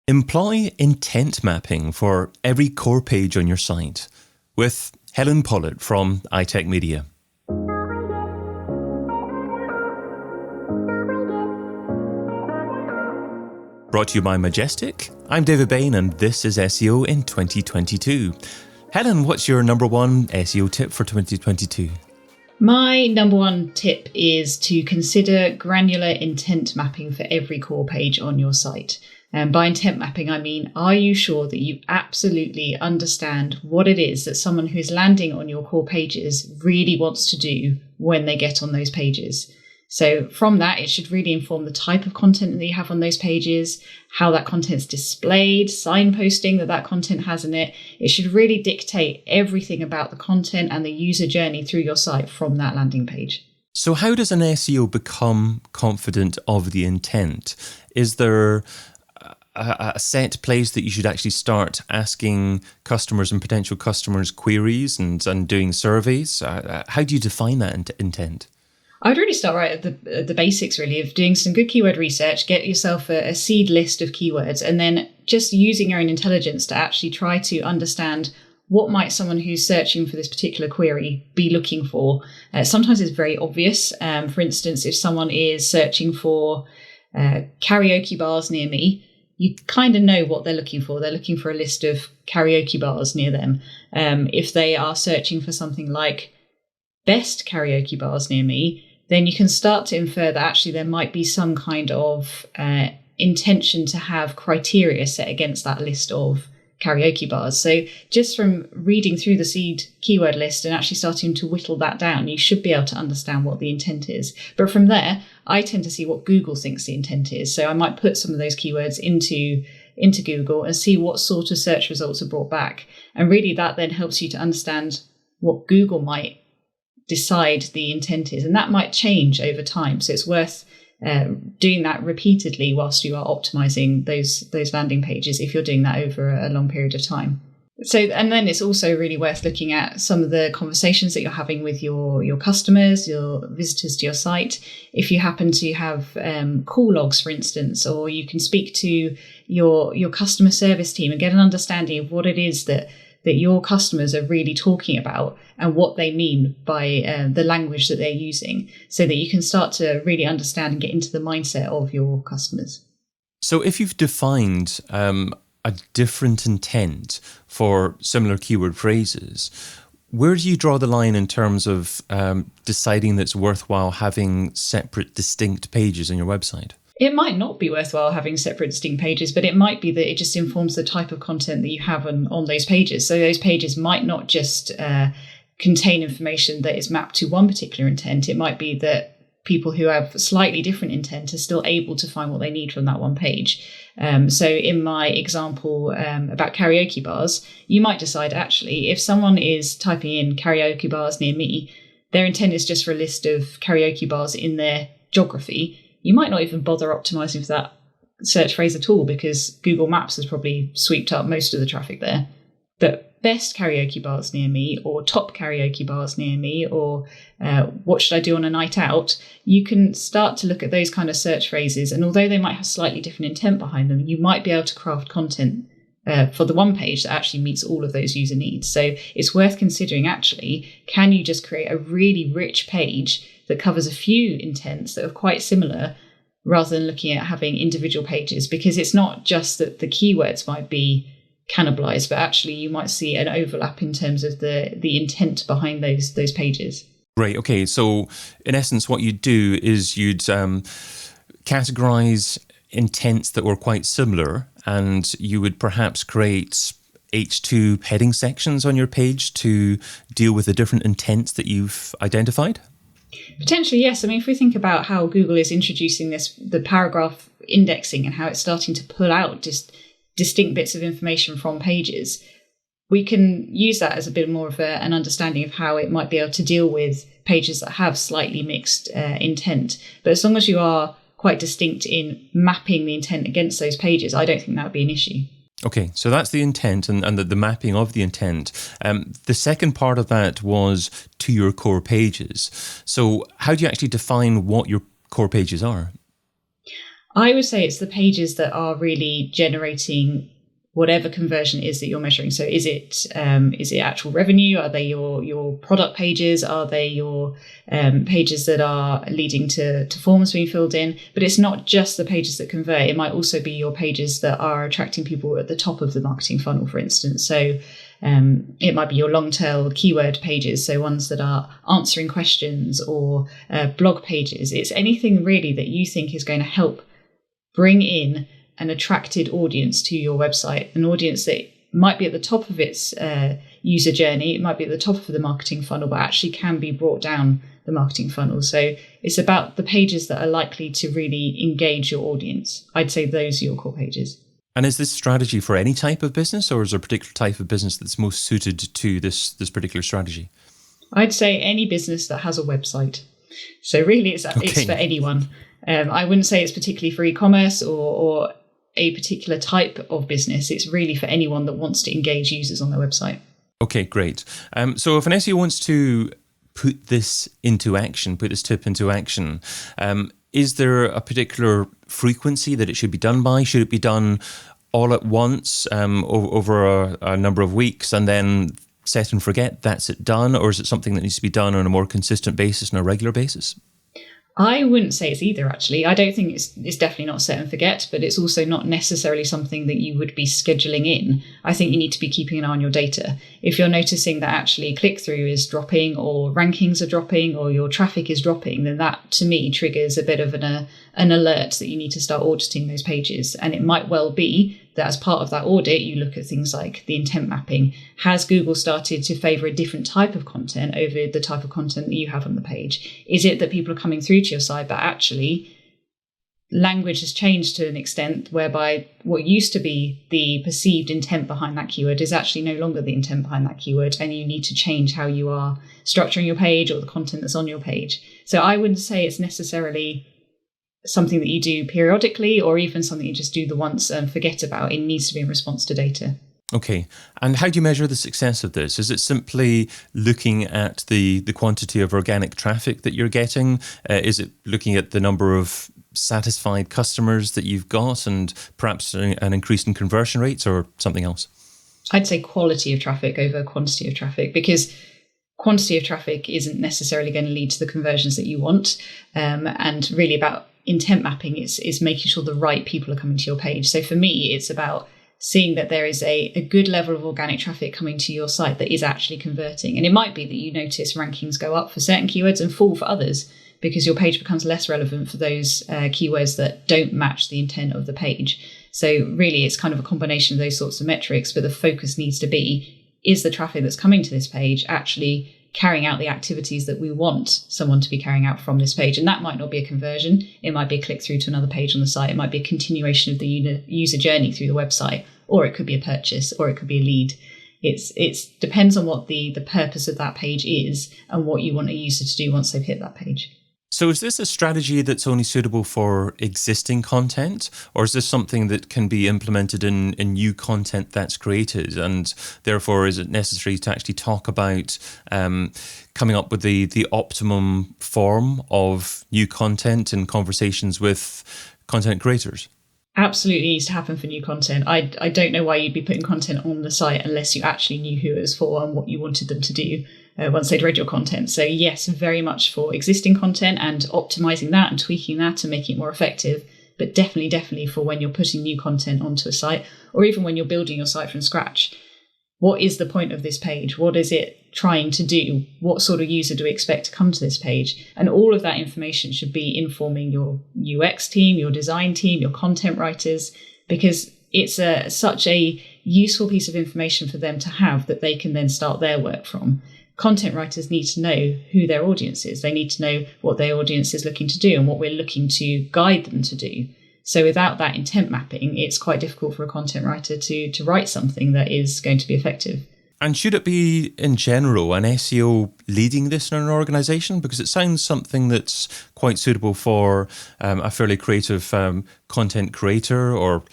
Employ intent mapping for every core page on your site with Helen Pollitt from iTech Media. Brought to you by Majestic. I'm David Bain and this is SEO in 2022. Helen, what's your number one SEO tip for 2022? My number one tip is to consider granular intent mapping for every core page on your site. And by intent mapping, I mean, are you sure that you absolutely understand what it is that someone who's landing on your core pages really wants to do when they get on those pages? So from that, it should really inform the type of content that you have on those pages, how that content's displayed, signposting that content has in it. It should really dictate everything about the content and the user journey through your site from that landing page. So how does an SEO become confident of the intent? Is there a set place that you should actually start asking customers and potential customers queries and doing surveys? How do you define that intent? I would really start right at the basics, really, of doing some good keyword research, get yourself a seed list of keywords, and then just using your own intelligence to actually try to understand what might someone who's searching for this particular query be looking for. Sometimes it's very obvious. For instance, if someone is searching for karaoke bars near me, you kind of know what they're looking for. They're looking for a list of karaoke bars near them. If they are searching for something like best karaoke bars near me, then you can start to infer that actually there might be some kind of intention to have criteria set against that list of karaoke bars. So just from reading through the seed keyword list and actually starting to whittle that down, you should be able to understand what the intent is. But from there, I tend to see what Google thinks the intent is. So I might put some of those keywords into Google and see what sort of search results are brought back. And really that then helps you to understand what Google might decide the intent is. And that might change over time. So it's worth doing that repeatedly whilst you are optimizing those landing pages if you're doing that over a long period of time. So, and then it's also really worth looking at some of the conversations that you're having with your customers, your visitors to your site. If you happen to have call logs, for instance, or you can speak to your customer service team and get an understanding of what it is that your customers are really talking about and what they mean by the language that they're using, so that you can start to really understand and get into the mindset of your customers. So if you've defined a different intent for similar keyword phrases, where do you draw the line in terms of deciding that it's worthwhile having separate, distinct pages on your website? It might not be worthwhile having separate distinct pages, but it might be that it just informs the type of content that you have on those pages. So those pages might not just contain information that is mapped to one particular intent. It might be that people who have slightly different intent are still able to find what they need from that one page. So in my example about karaoke bars, you might decide actually if someone is typing in karaoke bars near me, their intent is just for a list of karaoke bars in their geography. You might not even bother optimizing for that search phrase at all because Google Maps has probably swept up most of the traffic there. But best karaoke bars near me, or top karaoke bars near me, or what should I do on a night out, you can start to look at those kind of search phrases. And although they might have slightly different intent behind them, you might be able to craft content for the one page that actually meets all of those user needs. So it's worth considering actually, can you just create a really rich page that covers a few intents that are quite similar, rather than looking at having individual pages? Because it's not just that the keywords might be cannibalized, but actually you might see an overlap in terms of the intent behind those pages. Right. Okay. So in essence, what you'd do is you'd categorize intents that were quite similar, and you would perhaps create H2 heading sections on your page to deal with the different intents that you've identified? Potentially, yes. I mean, if we think about how Google is introducing the paragraph indexing and how it's starting to pull out just distinct bits of information from pages, we can use that as a bit more of an understanding of how it might be able to deal with pages that have slightly mixed intent. But as long as you are quite distinct in mapping the intent against those pages, I don't think that would be an issue. Okay, so that's the intent and the mapping of the intent. The second part of that was to your core pages. So how do you actually define what your core pages are? I would say it's the pages that are really generating whatever conversion is that you're measuring. So is it actual revenue? Are they your product pages? Are they your pages that are leading to forms being filled in? But it's not just the pages that convert. It might also be your pages that are attracting people at the top of the marketing funnel, for instance. So it might be your long tail keyword pages, so ones that are answering questions, or blog pages. It's anything really that you think is going to help bring in an attracted audience to your website, an audience that might be at the top of its user journey, it might be at the top of the marketing funnel, but actually can be brought down the marketing funnel. So it's about the pages that are likely to really engage your audience. I'd say those are your core pages. And is this strategy for any type of business, or is there a particular type of business that's most suited to this particular strategy? I'd say any business that has a website. So really it's for anyone. I wouldn't say it's particularly for e-commerce or a particular type of business. It's really for anyone that wants to engage users on their website. Okay, great. So if an SEO wants to put this tip into action, is there a particular frequency that it should be done by? Should it be done all at once over a number of weeks and then set and forget, that's it done? Or is it something that needs to be done on a more consistent basis, on a regular basis? I wouldn't say it's either, actually. I don't think it's definitely not set and forget, but it's also not necessarily something that you would be scheduling in. I think you need to be keeping an eye on your data. If you're noticing that actually click-through is dropping, or rankings are dropping, or your traffic is dropping, then that, to me, triggers a bit of an alert that you need to start auditing those pages. And it might well be that as part of that audit, you look at things like the intent mapping. Has Google started to favour a different type of content over the type of content that you have on the page? Is it that people are coming through to your site, but actually language has changed to an extent whereby what used to be the perceived intent behind that keyword is actually no longer the intent behind that keyword, and you need to change how you are structuring your page or the content that's on your page. So I wouldn't say it's necessarily something that you do periodically, or even something you just do the once and forget about. It needs to be in response to data. Okay. And how do you measure the success of this? Is it simply looking at the quantity of organic traffic that you're getting? Is it looking at the number of satisfied customers that you've got, and perhaps an increase in conversion rates, or something else? I'd say quality of traffic over quantity of traffic, because quantity of traffic isn't necessarily going to lead to the conversions that you want. And really about intent mapping is making sure the right people are coming to your page. So for me, it's about seeing that there is a good level of organic traffic coming to your site that is actually converting. And it might be that you notice rankings go up for certain keywords and fall for others, because your page becomes less relevant for those keywords that don't match the intent of the page. So really, it's kind of a combination of those sorts of metrics, but the focus needs to be, is the traffic that's coming to this page actually carrying out the activities that we want someone to be carrying out from this page? And that might not be a conversion. It might be a click through to another page on the site. It might be a continuation of the user journey through the website, or it could be a purchase, or it could be a lead. It depends on what the purpose of that page is and what you want a user to do once they've hit that page. So is this a strategy that's only suitable for existing content, or is this something that can be implemented in new content that's created? And therefore, is it necessary to actually talk about coming up with the optimum form of new content in conversations with content creators? Absolutely needs to happen for new content. I don't know why you'd be putting content on the site unless you actually knew who it was for and what you wanted them to do once they'd read your content. So yes, very much for existing content and optimizing that and tweaking that and making it more effective, but definitely for when you're putting new content onto a site, or even when you're building your site from scratch. What is the point of this page? What is it trying to do? What sort of user do we expect to come to this page? And all of that information should be informing your UX team, your design team, your content writers, because it's such a useful piece of information for them to have that they can then start their work from. Content writers need to know who their audience is. They need to know what their audience is looking to do and what we're looking to guide them to do. So without that intent mapping, it's quite difficult for a content writer to write something that is going to be effective. And should it be, in general, an SEO leading this in an organisation? Because it sounds something that's quite suitable for a fairly creative content creator or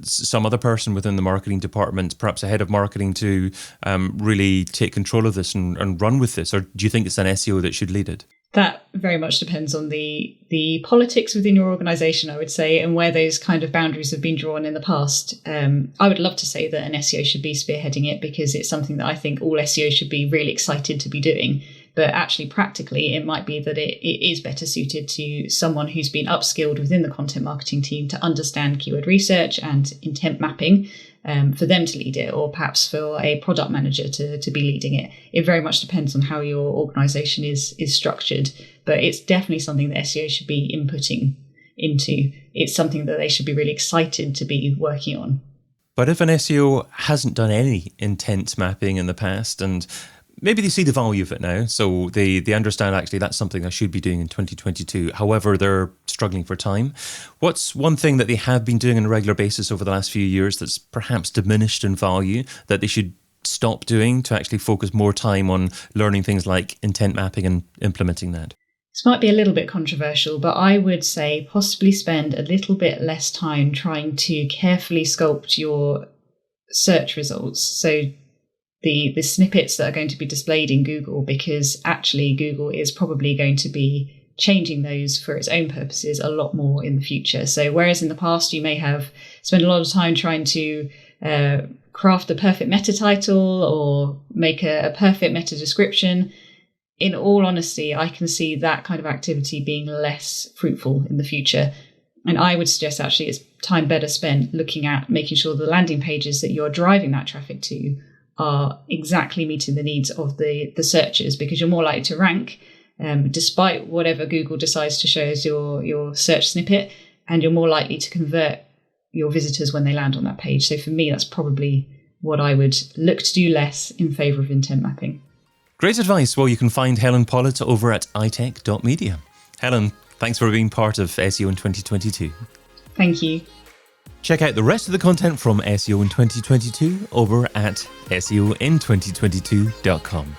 some other person within the marketing department, perhaps a head of marketing, to really take control of this and run with this. Or do you think it's an SEO that should lead it? That very much depends on the politics within your organization, I would say, and where those kind of boundaries have been drawn in the past. I would love to say that an SEO should be spearheading it because it's something that I think all SEO should be really excited to be doing. But actually, practically, it might be that it is better suited to someone who's been upskilled within the content marketing team to understand keyword research and intent mapping, for them to lead it, or perhaps for a product manager to be leading it. It very much depends on how your organization is structured, but it's definitely something that SEO should be inputting into. It's something that they should be really excited to be working on. But if an SEO hasn't done any intent mapping in the past, and maybe they see the value of it now, so they understand actually that's something I should be doing in 2022. However, they're struggling for time. What's one thing that they have been doing on a regular basis over the last few years that's perhaps diminished in value that they should stop doing to actually focus more time on learning things like intent mapping and implementing that? This might be a little bit controversial, but I would say possibly spend a little bit less time trying to carefully sculpt your search results. So the snippets that are going to be displayed in Google, because actually Google is probably going to be changing those for its own purposes a lot more in the future. So whereas in the past you may have spent a lot of time trying to craft the perfect meta title or make a perfect meta description, in all honesty, I can see that kind of activity being less fruitful in the future. And I would suggest actually it's time better spent looking at making sure the landing pages that you're driving that traffic to are exactly meeting the needs of the searchers, because you're more likely to rank despite whatever Google decides to show as your search snippet, and you're more likely to convert your visitors when they land on that page. So for me, that's probably what I would look to do less in favour of intent mapping. Great advice. Well, you can find Helen Pollitt over at iTech.media. Helen, thanks for being part of SEO in 2022. Thank you. Check out the rest of the content from SEO in 2022 over at SEOin2022.com.